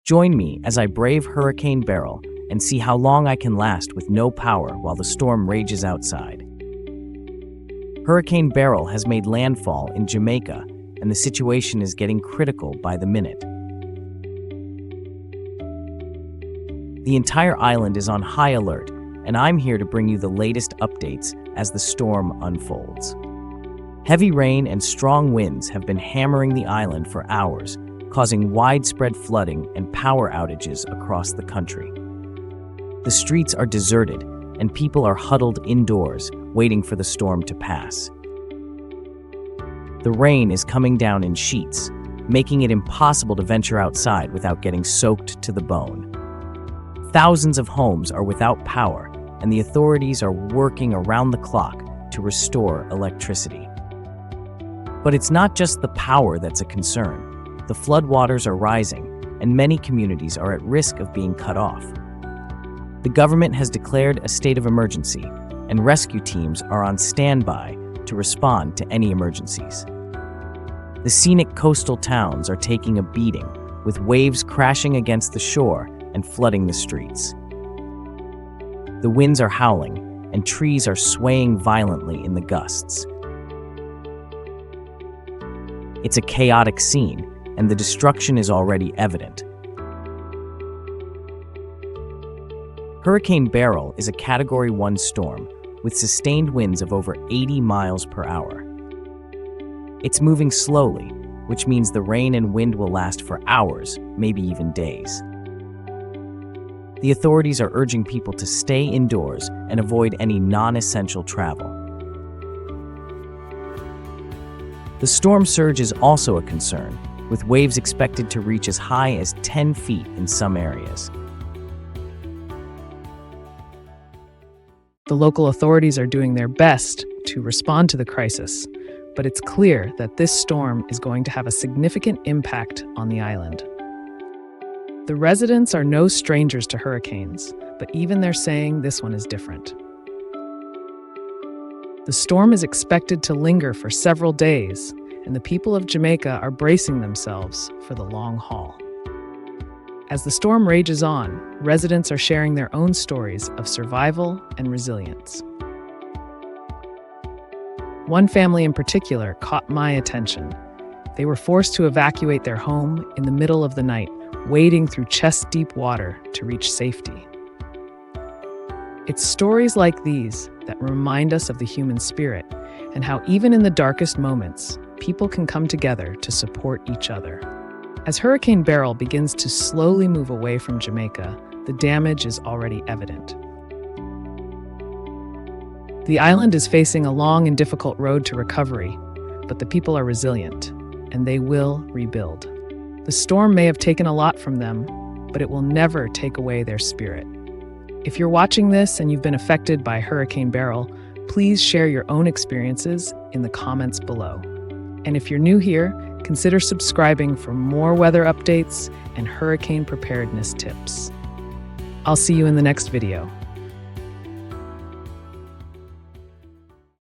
Join me as I brave Hurricane Beryl and see how long I can last with no power while the storm rages outside. Hurricane Beryl has made landfall in Jamaica, and the situation is getting critical by the minute. The entire island is on high alert, and I'm here to bring you the latest updates as the storm unfolds. Heavy rain and strong winds have been hammering the island for hours, causing widespread flooding and power outages across the country. The streets are deserted, and people are huddled indoors, waiting for the storm to pass. The rain is coming down in sheets, making it impossible to venture outside without getting soaked to the bone. Thousands of homes are without power, and the authorities are working around the clock to restore electricity. But it's not just the power that's a concern. The floodwaters are rising, and many communities are at risk of being cut off. The government has declared a state of emergency, and rescue teams are on standby to respond to any emergencies. The scenic coastal towns are taking a beating, with waves crashing against the shore and flooding the streets. The winds are howling, and trees are swaying violently in the gusts. It's a chaotic scene, and the destruction is already evident. Hurricane Beryl is a Category 1 storm with sustained winds of over 80 miles per hour. It's moving slowly, which means the rain and wind will last for hours, maybe even days. The authorities are urging people to stay indoors and avoid any non-essential travel. The storm surge is also a concern, with waves expected to reach as high as 10 feet in some areas. The local authorities are doing their best to respond to the crisis, but it's clear that this storm is going to have a significant impact on the island. The residents are no strangers to hurricanes, but even they're saying this one is different. The storm is expected to linger for several days, and the people of Jamaica are bracing themselves for the long haul. As the storm rages on, residents are sharing their own stories of survival and resilience. One family in particular caught my attention. They were forced to evacuate their home in the middle of the night, wading through chest-deep water to reach safety. It's stories like these that remind us of the human spirit and how even in the darkest moments, people can come together to support each other. As Hurricane Beryl begins to slowly move away from Jamaica, the damage is already evident. The island is facing a long and difficult road to recovery, but the people are resilient, and they will rebuild. The storm may have taken a lot from them, but it will never take away their spirit. If you're watching this and you've been affected by Hurricane Beryl, please share your own experiences in the comments below. And if you're new here, consider subscribing for more weather updates and hurricane preparedness tips. I'll see you in the next video.